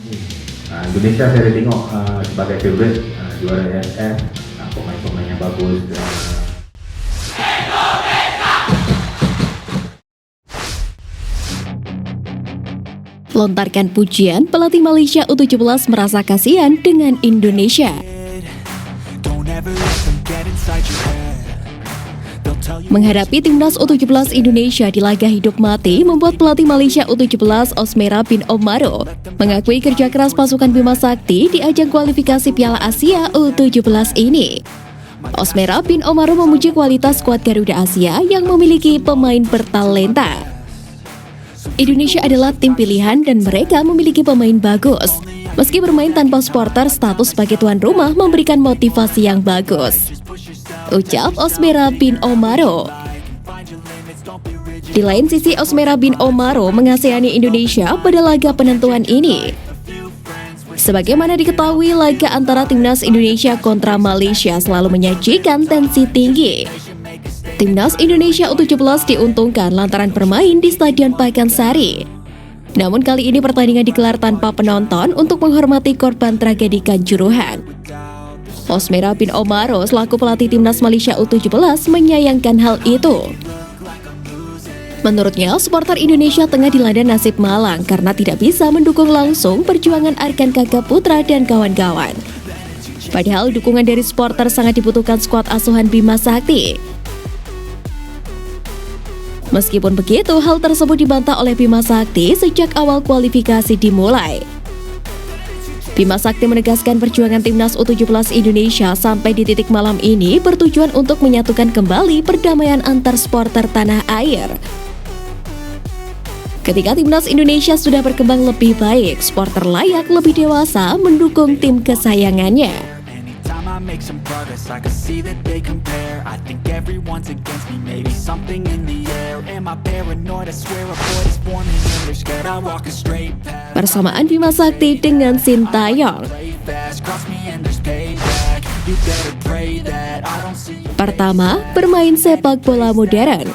Indonesia saya tengok sebagai favorite juara AFF, pemain-pemainnya bagus. Lontarkan pujian, pelatih Malaysia U17 merasa kasihan dengan Indonesia. Menghadapi timnas U17 Indonesia di laga hidup mati membuat pelatih Malaysia U17 Osmera bin Omaro mengakui kerja keras pasukan Bima Sakti di ajang kualifikasi Piala Asia U17 ini. Osmera bin Omaro memuji kualitas skuad Garuda Asia yang memiliki pemain bertalenta. Indonesia adalah tim pilihan dan mereka memiliki pemain bagus. Meski bermain tanpa supporter, status sebagai tuan rumah memberikan motivasi yang bagus, ucap Osmera bin Omaro. Di lain sisi, Osmera bin Omaro mengasihani Indonesia pada laga penentuan ini. Sebagaimana diketahui, laga antara timnas Indonesia kontra Malaysia selalu menyajikan tensi tinggi. Timnas Indonesia U17 diuntungkan lantaran bermain di Stadion Pakansari. Namun kali ini pertandingan digelar tanpa penonton untuk menghormati korban tragedi Kanjuruhan. Osmera bin Omaro selaku pelatih timnas Malaysia U17 menyayangkan hal itu. Menurutnya, supporter Indonesia tengah dilanda nasib malang karena tidak bisa mendukung langsung perjuangan Arkan Kakak Putra dan kawan-kawan. Padahal dukungan dari supporter sangat dibutuhkan skuad asuhan Bima Sakti. Meskipun begitu, hal tersebut dibantah oleh Bima Sakti sejak awal kualifikasi dimulai. Bima Sakti menegaskan perjuangan timnas U17 Indonesia sampai di titik malam ini bertujuan untuk menyatukan kembali perdamaian antar supporter tanah air. Ketika timnas Indonesia sudah berkembang lebih baik, supporter layak lebih dewasa mendukung tim kesayangannya. Persamaan Bima Sakti dengan Sintayong. Pertama, bermain sepak bola modern.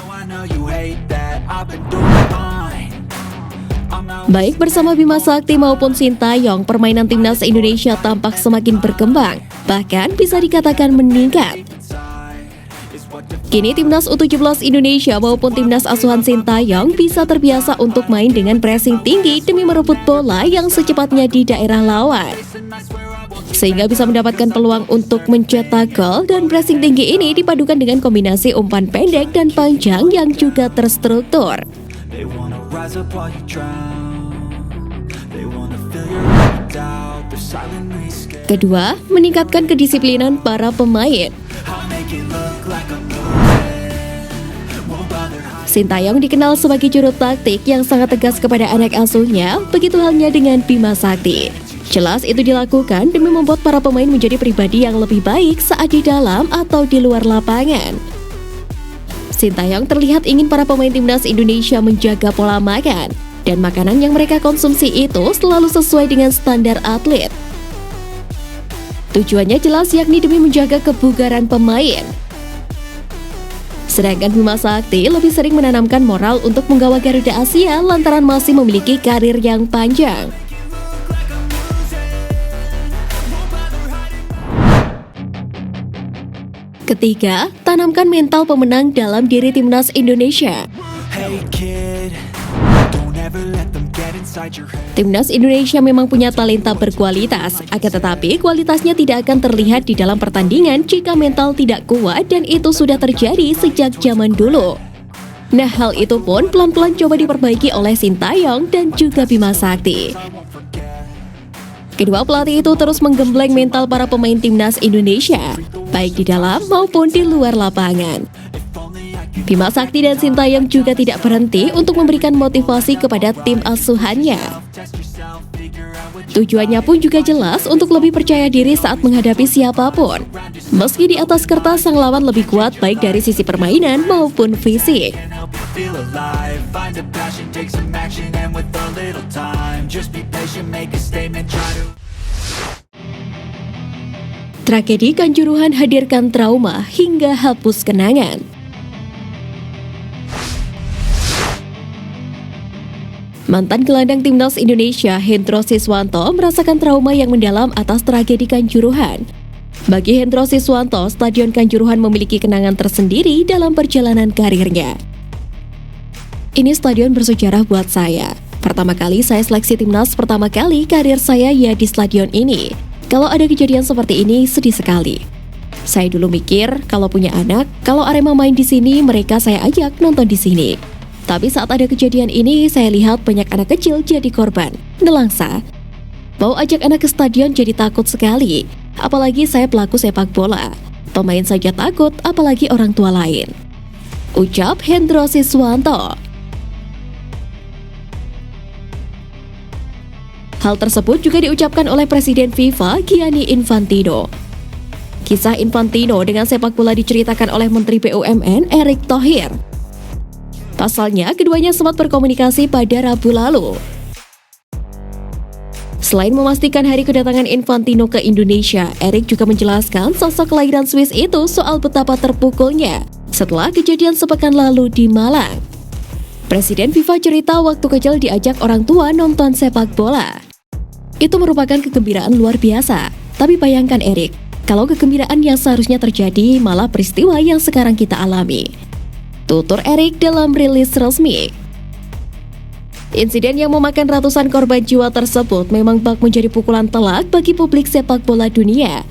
Baik bersama Bima Sakti maupun Sintayong, permainan timnas Indonesia tampak semakin berkembang, bahkan bisa dikatakan meningkat. Kini timnas U17 Indonesia maupun timnas asuhan Sintayong bisa terbiasa untuk main dengan pressing tinggi demi merebut bola yang secepatnya di daerah lawan, sehingga bisa mendapatkan peluang untuk mencetak gol. Dan pressing tinggi ini dipadukan dengan kombinasi umpan pendek dan panjang yang juga terstruktur. Kedua, meningkatkan kedisiplinan para pemain. Sintayong dikenal sebagai juru taktik yang sangat tegas kepada anak asuhnya, begitu halnya dengan Bima Sakti. Jelas itu dilakukan demi membuat para pemain menjadi pribadi yang lebih baik saat di dalam atau di luar lapangan. Sintayong terlihat ingin para pemain timnas Indonesia menjaga pola makan, dan makanan yang mereka konsumsi itu selalu sesuai dengan standar atlet. Tujuannya jelas, yakni demi menjaga kebugaran pemain. Sedangkan Bima Sakti lebih sering menanamkan moral untuk menggawa Garuda Asia lantaran masih memiliki karir yang panjang. Ketiga, tanamkan mental pemenang dalam diri timnas Indonesia. Timnas Indonesia memang punya talenta berkualitas, akan tetapi kualitasnya tidak akan terlihat di dalam pertandingan jika mental tidak kuat, dan itu sudah terjadi sejak zaman dulu. Nah, hal itu pun pelan-pelan coba diperbaiki oleh Sintayong dan juga Bima Sakti. Kedua pelatih itu terus menggembleng mental para pemain timnas Indonesia, baik di dalam maupun di luar lapangan. Bima Sakti dan Sintayong juga tidak berhenti untuk memberikan motivasi kepada tim asuhannya. Tujuannya pun juga jelas, untuk lebih percaya diri saat menghadapi siapapun. Meski di atas kertas sang lawan lebih kuat baik dari sisi permainan maupun fisik. Tragedi Kanjuruhan hadirkan trauma hingga hapus kenangan. Mantan gelandang timnas Indonesia Hendro Siswanto merasakan trauma yang mendalam atas tragedi Kanjuruhan. Bagi Hendro Siswanto, Stadion Kanjuruhan memiliki kenangan tersendiri dalam perjalanan karirnya. Ini stadion bersejarah buat saya. Pertama kali saya seleksi timnas, pertama kali karir saya ya di stadion ini. Kalau ada kejadian seperti ini, sedih sekali. Saya dulu mikir, kalau punya anak, kalau Arema main di sini, mereka saya ajak nonton di sini. Tapi saat ada kejadian ini, saya lihat banyak anak kecil jadi korban. Nelangsa. Mau ajak anak ke stadion jadi takut sekali. Apalagi saya pelaku sepak bola. Pemain saja takut, apalagi orang tua lain. Ucap Hendro Siswanto. Hal tersebut juga diucapkan oleh Presiden FIFA Gianni Infantino. Kisah Infantino dengan sepak bola diceritakan oleh Menteri BUMN Erick Thohir. Pasalnya, keduanya sempat berkomunikasi pada Rabu lalu. Selain memastikan hari kedatangan Infantino ke Indonesia, Erick juga menjelaskan sosok kelahiran Swiss itu soal betapa terpukulnya setelah kejadian sepekan lalu di Malang. Presiden FIFA cerita waktu kecil diajak orang tua nonton sepak bola. Itu merupakan kegembiraan luar biasa. Tapi bayangkan Erick, kalau kegembiraan yang seharusnya terjadi malah peristiwa yang sekarang kita alami. Tutur Erick dalam rilis resmi. Insiden yang memakan ratusan korban jiwa tersebut memang bak menjadi pukulan telak bagi publik sepak bola dunia.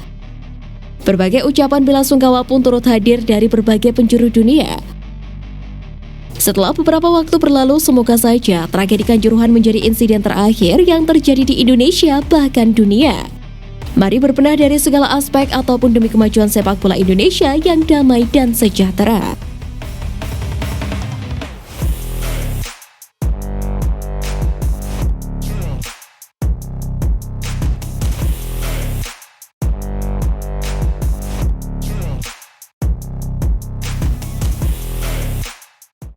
Berbagai ucapan bela sungkawa pun turut hadir dari berbagai penjuru dunia. Setelah beberapa waktu berlalu, semoga saja tragedi Kanjuruhan menjadi insiden terakhir yang terjadi di Indonesia bahkan dunia. Mari berbenah dari segala aspek ataupun demi kemajuan sepak bola Indonesia yang damai dan sejahtera.